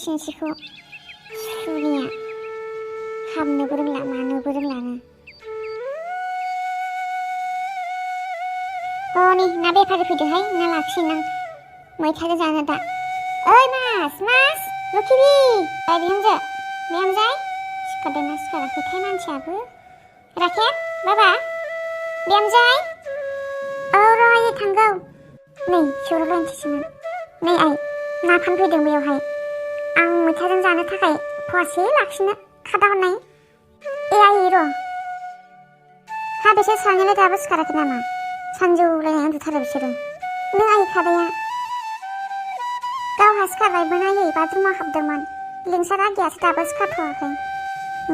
सिनस्रिखौ सुनिया हामनोबो रोंला मानोबो रोंलानो। नै ना बेफारि फैदोंहाय ना लाखिनां मैथाजों जानो दा। ओइ मास लखिबि बिहामजो बिहामजाय सिखारदोंना सिखाराखैथाय मानसियाबो। राखेब बाबा बिहामजाय औ र' आयै थांगौ। नै सौराबायनोसैमोन। नै आइ ना फानफैदों बेयावहाय आं मैथाजों जानो थाखाय फवासे लाखिनो खादा हरनाय। ए आयै र' हा बिसोर सानैलाय दाबो सिखाराखै नामा? सानजौलायनाय उन्दुथारो बिसोरो। नों आइ खादाया गावहा सिखारबायमोन आयै बाथरुमाव हाबदोंमोन। लिंसार आगैयासो दाबो सिखारथ'वाखै।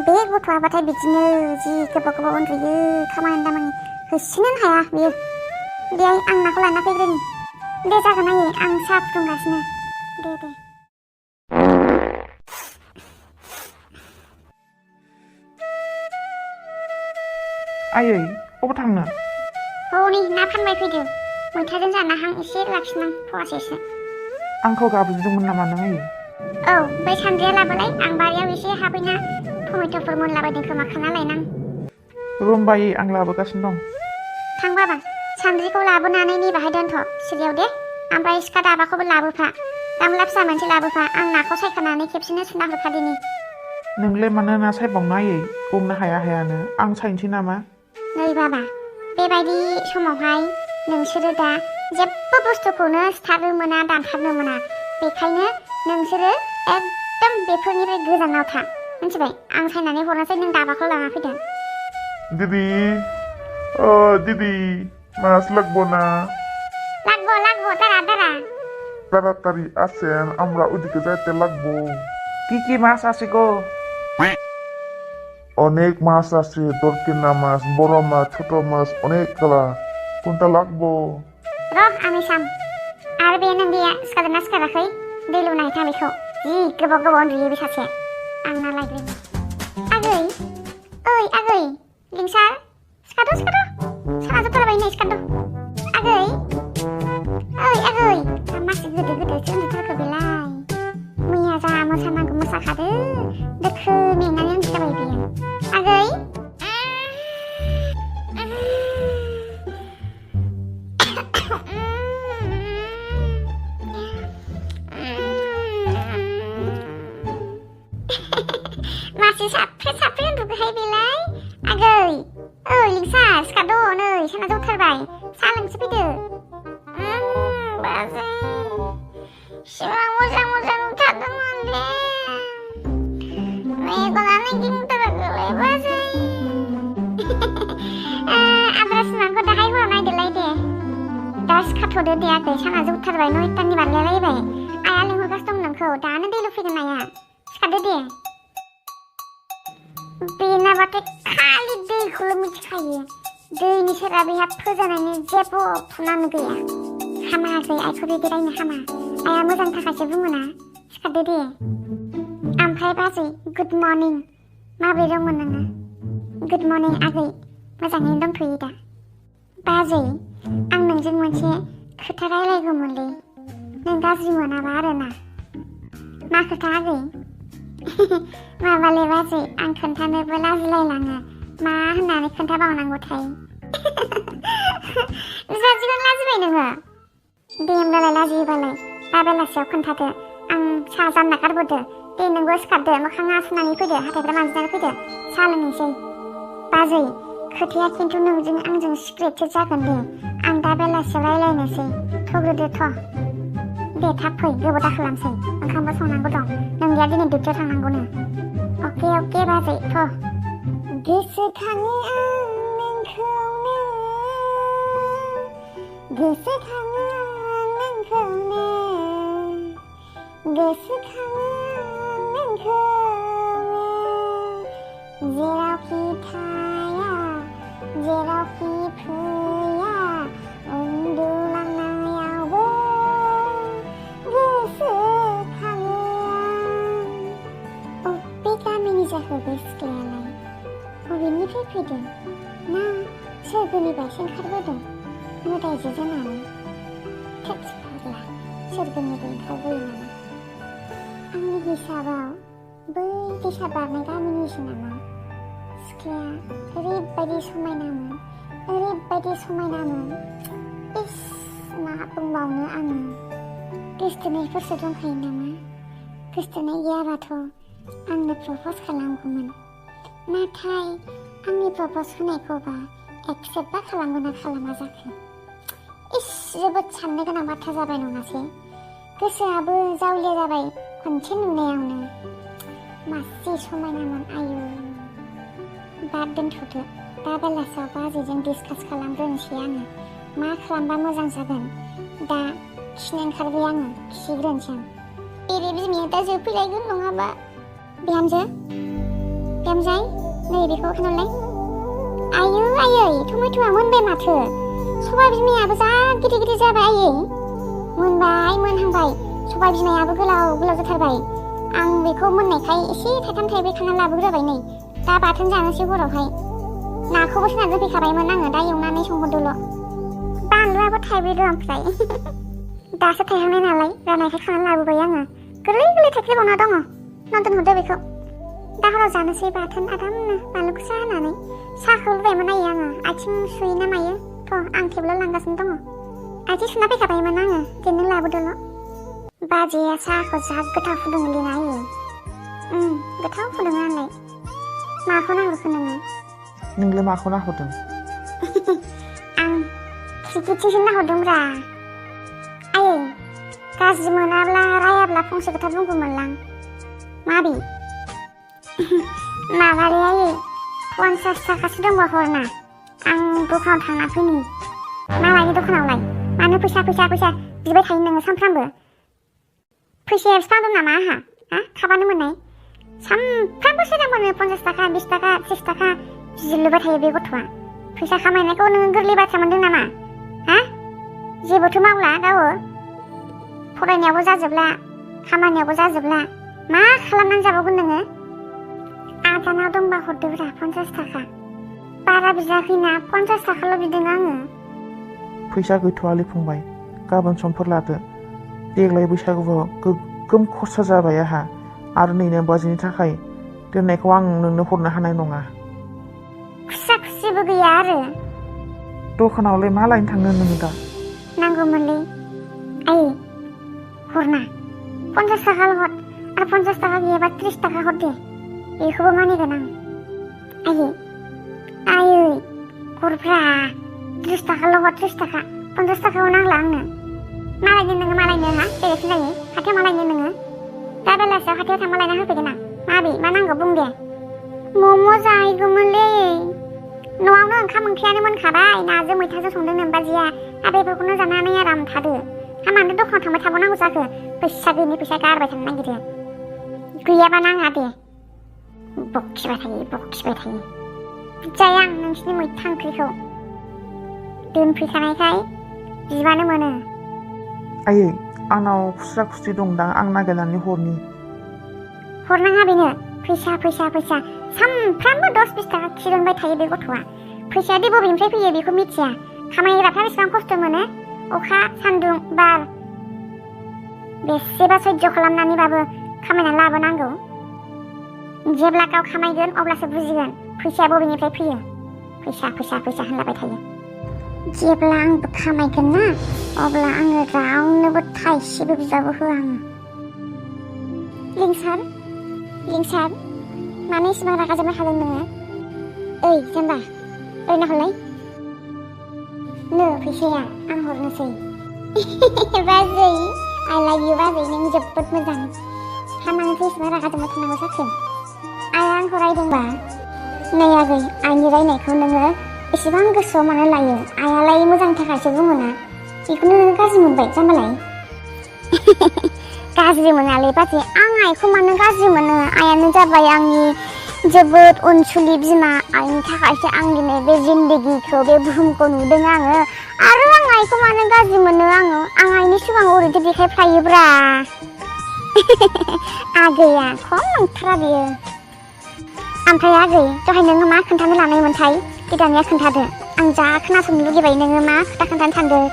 बे गथ'आबाथाय बिदिनो जि गोबाव उन्दुयो खामानि दामानि होसिनोनो हाया बियो। दे आं नाखौ लाना फैग्रोनि। दे जागोन आयै आं साहा फुदुंगासिनो। दे आयै अबाव थांनो? नै ना फानबाय फैदो मैथाजों जानाहां एसे लाखिनां फवासेसो। आंखौ गाबज्रिदोंमोन नामा नों आयै? औ बै सान्द्रिया लाबोलाय आं बारियाव एसे हाबैना टमेट'फोर मोनलाबायदों खोमा खाना लायनां। रुमबा आयै आं लाबोगासिनो दं। थां बाबा सान्द्रिखौ लाबोनानै नैबाहाय दोनथ' सिरियाव दे। ओमफ्राय सिखा दाबाखौबो लाबोफा गामला फिसा मोनसे लाबोफा आं नाखौ सायखानानै खेबसेनो सुना हरखादिनि। नोंलाय मानो ना सायबावनो आयै गंनो हायानो आं सायनोसै नामा? नै बाबा बेबायदि समावहाय नोंसोरो दा जेबो बुस्थुखौनो सिथारनो मोना दानथारनो मोना। बेखायनो नोंसोरो एकदम बेफोरनिफ्राय गोजानाव था मिथिबाय? आं सायनानै हरनोसै नों दाबाखौ लाना फैदो। दीदी दीदी माছ লাগবো না? লাগবো দাঁড়া তাড়াতাড়ি আসেন আমরা ওদিকে যাইতে লাগবো। কি মাছ আছে গো? অনেক মাছ আছে তোর কেনা মাছ বড় মাছ ছোট মাছ অনেক গুলা কোনটা লাগবো? र' आंनि साम आरो बे नोंदिया सिखारदोंना सिखाराखै दै लुनाय थां बेखौ जि गोबाव उन्दुयो बे सासे। आं ना लायग्रोनि। आगै ओइ आगै लिंसार सिखारद' साना जोबथारबाय नै सिखारद'। आगै ओइ आगै मासे गोदोसो उन्दुथारखो बेलाय। मैया जा मोसानांगौ मोसाखादो दोखो मेंनानै उन्दुथारबाय बियो। आगै मासे साफ्रे उन्दुगोहाय बेलाय। आगै ओइ लिंसार सिखारद' नै साना जौथारबाय साहा लोंसो फैदो। बाजै सिमां मोजां नुथारदोंमोन दे मेगनानो गिदिंथाराखैलै बाजै। आद्रा सिमांखौ दाहाय हराव नायदोलाय दे। दा सिखारथ'दो दे आगै साना जौथारबाय 9टानि बारलायलायबाय। आइया लिंहरगासिनो दं नोंखौ दानो दै लुफैगोन आइया सिखारदो दे। बेनाबाथाय खालि दैखौल' मिथिखायो दैनि सेरा बेहा फोजानायनि जेबो फुनानो गैया। हामा आगै आइखौ बिदि रायनो हामा आइया मोजांनि थाखायसो बुङोना। सिखारदो दे। ओमफ्राय बाजै गुड मर्निं माबोरै दंमोन नोङो? गुड मर्निं आगै मोजाङैनो दंथ'यो दा? बाजै आं नोंजों मोनसे खोथा रायलायगौमोनलै नों गाज्रि मोनाबा आरोना। मा खोथा आगै? माबालै बाजै आं खोन्थानोबो लाजिलायलाङो मा होननानै खोन्थाबावनांगौथाय। बिबादिखौनो लाजिबाय नोङो? दे होमब्लालाय लाजियोबालाय दा बेलासियाव खोन्थादो आं साहा जानना गारबोदो। दे नोंबो सिखारदो मोखां सुनानै फैदो हाथायफ्रा मानजिनानै फैदो साहा लोंनोसै। बाजै खोथाया खिन्थु नोंजों आंजों सिक्रेटसो जागोन दे आं दा बेलासियाव रायलायनोसै थौग्रोदो थ'। दे थाब फै गोबाव दाखालामसै ओंखामबो संनांगौ दं नोंनिया दिनै डिउटियाव थांनांगौनो। अके बाजै थ'। गोसोखाङो आं नोंखौनो गोसोखाङो नोंखौनो जेरावखि थाया जेरावखि फैया उन्दुलांनायावबो गोसोखाङो आं। बे गामिनि जाखो बे सिख्लायालाय बबेनिफ्राय फैदों ना सोरगोनिफ्रायसो ओंखारबोदों मोदायजो जानानै? थोस फाग्ला सोरगोनिफ्राय ओंखारबोयो नामा? आंनि हिसाबाव बै दैसा बारनाय गामिनिसो नामा? सिख्लाया ओरैबायदि समायनामोन, ओरैबायदि समायनामोन। इस मा बुंबावनो आङो। गोसथोनायफोरसो दंखायो नामा? गोसथोनाय गैयाबाथ' आंनो प्रप'ज खालामगौमोन। नाथाय आंनि प्रप'ज होनायखौबा एक्सेप्टबा खालामगोन ना खालामा जाखो? इस जोबोद साननो गोनां बाथ्रा जाबाय नङासै? गोसोआबो जावलिया जाबाय खनसे नुनायावनो। मासे समायनामोन आयु। दा दोनथ'दो, दा बेलासियाव बाजैजों डिसकास खालामग्रोनोसै आङो। मा खालामबा मोजां जागोन? दा खिनो ओंखारबाय आङो, खिग्रोनोसै आं। एरे बिमाया दा जोबफैलायगोन नङाबा। बिहामजो, बिहामजाय, नै बेखौ खोनालाय। आयै आयै, टमेट'आ मोनबाय माथो। सबाइ बिमायाबो जा गिदिर गिदिर जाबाय आयै। मोनबाय, मोनहांबाय। सबाइ बिमायाबो गोलाव गोलाव जाथारबाय। आं बेखौ मोननायखाय एसे थाइथाम थाइब्रै खाना लाबोग्रोबाय नै। दा बाथोन जानोसै हरावहाय। नाखौबो सोना दोनफैखाबायमोन आङो, दा एवनानै संहरदोल'। बानलुआबो थाइब्रै दं ओमफ्राय। दासो थाइहांनाय नालाय, रानायखाय खानानै लाबोबाय आङो। गोरलै गोरलै थाइख्लिबावना दङ। न' दोनहरदो बेखौ। दा हराव जानोसै बाथोन आरामनो बानलु गोसा होनानै। साहाखौ लुबायमोन आयै आङो। आथिं सुयो ना मायो? थ' आं टेबोलाव लांगासिनो दङ। आथिं सुना फैखाबायमोन आङो, देरनो लाबोदोल'। बाजैया साहाखौ जा गोथाव फुदुङो ना आयै। गोथाव फुदुङो आंलाय। माखौ नाहरखो नोङो? नोंलाय माखौ नाहरदों? आं खिरखिथिंसो नाहरदोंब्रा। आयै, गाज्रि मोनाब्ला रायाब्ला फंसे खोथा बुंगौमोनलां। माबि? माबालै आयै, 50 थाखासो दंबा हरना। आं दखानाव थांना फैनि। मालायनि दखानावलाय? मानो फैसा बिबाय थायो नोङो सानफ्रामबो? फैसाया बिफां दं नामा आंहा? खाबानो मोननाय? सानफ्रामबो सोरांबानो 50 थाखा, 20 थाखा, 30 थाखा बिलुबाय थायो बे गथ'आ। फैसा खामायनायखौ नोङो गोरलै बाथ्रा मोनदों नामा? जेबोथ' मावला गावो। फरायनायावबो जाजोबला, खामानियावबो जाजोबला। मा खालामनानै जाबावगोन नोङो? आदानाव दंबा हरदोब्रा 50 थाखा। बारा बियाखैना, 50 थाखाल' बिदों आङो। फैसा गैथ'वालै फंबाय, गाबोन समफोर लादो। देग्लाय बैसागुआव गोगोम खरसा जाबाय आंहा। आरो नैनो बाजैनि थाखाय दोननायखौ आं नोंनो हरनो हानाय नङा। खुस्रा खुस्रिबो गैया आरो। दखानावलाय मा लायनो थांनो नोङो दा? नांगौमोनलै। आयै, हरना। 50 थाखाल' हर। आरो 50 थाखा गैयाबा 30 थाखा हर दे। बेखौबो मानिगोन आं। आयै, हरब्रा। 30 थाखाल' हर, 30 थाखा। 50 थाखाखौ नांला आंनो। मालायनो नोङो, मालायनो बेलेगसो जायो। हाथायाव मालायनो नोङो। दा बेलासियाव हाथायाव थांबा लायना होफैगोन आं। माबि, मा नांगौ बुं दे। मम' जाहैगौमोनलै। न'आवनो ओंखाम ओंख्रियानो मोनखाबाय। नाजों मैथाजों संदों नोमबाजैया। आरो बेफोरखौनो जानानै आराम थादो। मानो दखानाव थांबाय थाबावनांगौ जाखो? फैसा गैयिनि फैसा गारबाय थानो नागिरो। गैयाबा नाङा दे। बखिबाय थायो। जाया आं नोंसिनि मैथा ओंख्रिखौ। दोनफैखानायखाय बिबानो मोनो। आयै, आंनाव खुस्रा खुस्रि दंदां, आं नागिरनानै हरनि। हरनाङा बेनो। फैसा। सानफ्रामबो 10-20 थाखा खिरनबाय थायो बे गथ'आ। फैसाया दि बबेनिफ्राय फैयो बेखौ मिथिया। खामायग्राफ्रा बेसेबां खस्थ' मोनो। अखा, सान्दुं, बार। बेसेबा सैज्य खालामनानैबाबो खामायनानै लाबोनांगौ। जेब्ला गाव खामायगोन अब्लासो बुजिगोन फैसाया बबेनिफ्राय फैयो। फैसा होनलाबाय थायो। जेब्ला आंबो खामायगोन ना, अब्ला आङो रावनोबो थाइसेबो बिबाबो होआ आङो। लिंसार, मानो इसेबां रागा जोंबाय थादों नोङो? ओइ जेनेबा, ओरै नाहरलाय। नो फैसाया, आं हरनोसै। बाजै, I love you बाजै, नों जोबोद मोजां। मानोथो इसेबां रागा जोंबाय थानांगौ जाखो? आइया आंखौ रायदोंबा? नै आगै, आइनि रायनायखौ नोङो एसेबां गोसोआव मानो लायो? आइयालाय मोजांनि थाखायसो बुङोना। बेखौनो नोङो गाज्रि मोनबाय जाम्बालाय। गाज्रि मोनालै बाजै, आं आइखौ मानो गाज्रि मोनो? आइयानो जाबाय आंनि जोबोद अनसुलि बिमा। आइनि थाखायसो आं दिनै बे जिन्दगिखौ, बे बुहुमखौ नुदों आङो। आरो आं आइखौ मानो गाज्रि मोनो? आं आइनि सिगाङाव ओरैनो देखायफ्लायोब्रा। आगैया खम नंथारा बियो। ओमफ्राय आगै, दहाय नोङो मा खोन्थानो लानायमोनथाय? दानिया खोन्थादो। आं जा खोनासंनो लुगैबाय। नोङो मा खोथा खोन्थानो सानदों?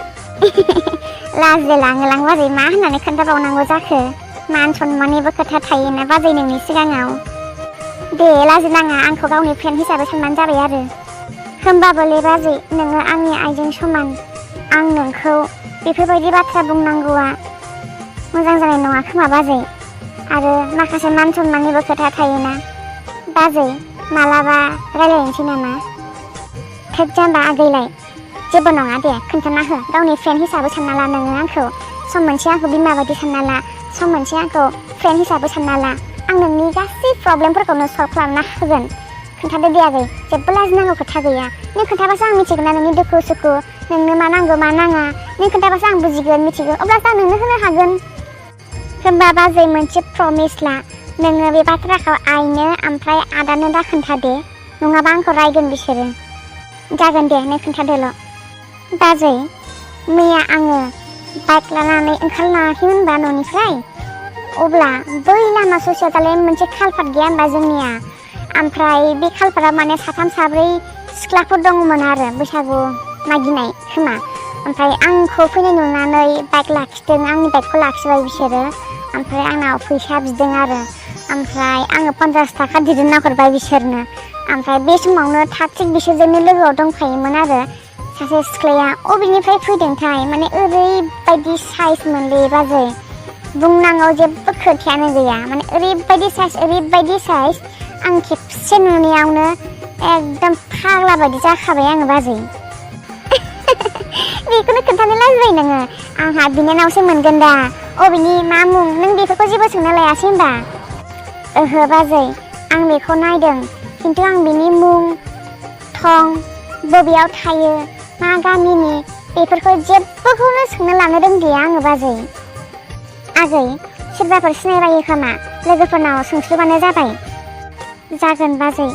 लाजिलाय लाङोलां बाजै, मा होननानै खोन्थाबावनांगौ जाखो? मान सनमाननिबो खोथा थायोना बाजै नोंनि सिगाङाव। दे लाजिनाङा, आंखौ गावनि फ्रेन्ड हिसाबै सानबानो जाबाय आरो। होमबाबोलै बाजै, नोङो आंनि आइजों समान। आं नोंखौ बेफोरबायदि बाथ्रा बुंनांगौआ मोजां जानाय नङा खोमा बाजै। आरो माखासे मान सनमाननिबो खोथा थायोना। बाजै, मालाबा रायलायनोसै नामा? थोद जाम्बा आगैलाय, जेबो नङा दे, खोन्थाना हो। गावनि फ्रेन्ड हिसाबै सानना ला नोङो आंखौ। सम मोनसे आंखौ बिमा बायदि सानना ला, सम मोनसे आंखौ फ्रेन्ड हिसाबै सानना ला। आं नोंनि गासै प्रब्लेमफोरखौनो सल्भ खालामना होगोन। खोन्थादो दे आगै, जेबो लाजिनांगौ खोथा गैया। नों खोन्थाबासो आं मिथिगोन ना नोंनि दुखु सुखु, नोंनो मा नांगौ मा नाङा। नों खोन्थाबासो आं बुजिगोन, मिथिगोन, अब्लासो आं नोंनो होनो हागोन। होमबा बाजै मोनसे प्रमिस ला, नोङो बे बाथ्राखौ आइनो ओमफ्राय आदानो दा खोन्थादे, नङाबा आंखौ रायगोन बिसोरो। जागोन दे, नों खोन्थादोल'। बाजै, मैया आङो बाइक लानानै ओंखारलाङाखैमोन होनबा न'निफ्राय? अब्ला बै लामा ससेयाव दालाय मोनसे खालपाट गैया होनबा जोंनिया? ओमफ्राय बे खालपाटाव माने 3 4 सिख्लाफोर दङमोन आरो बैसागु मागिनाय खोमा। ओमफ्राय आंखौ फैनाय नुनानै बाइक लाखिदों, आंनि बाइकखौ लाखिबाय बिसोरो। ओमफ्राय आंनाव फैसा बिदों आरो। ओमफ्राय आङो 50 थाखा दिरुनना हरबाय बिसोरनो। ओमफ्राय बे समावनो थाग थिग बिसोरजोंनो लोगोआव दंफायोमोन आरो सासे सिख्लाया। अबेनिफ्राय फैदोंथाय, माने ओरैबायदि साइजमोनलै बाजै, बुंनांगौ जेबो खोथायानो गैया। माने ओरैबायदि साइज, आं खेबसे नुनायावनो एकदम फाग्ला बायदि जाखाबाय आङो बाजै। बेखौनो खोन्थानो लाजिबाय नोङो? आंहा बिनानावसो मोनगोन दा। अबेनि मा मुं, नों बेफोरखौ जेबो सोंना लायासै होनबा? ओहो बाजै, आं बेखौ नायदों, खिन्थु आं बिनि मुं थं, बबेयाव थायो, मा गामिनि, बेफोरखौ जेबोखौनो सोंना लानो रोंलिया आङो बाजै। आगै, सोरबाफोर सिनायबायो खोमा? लोगोफोरनाव सोंस्लुबानो जाबाय। जागोन बाजै।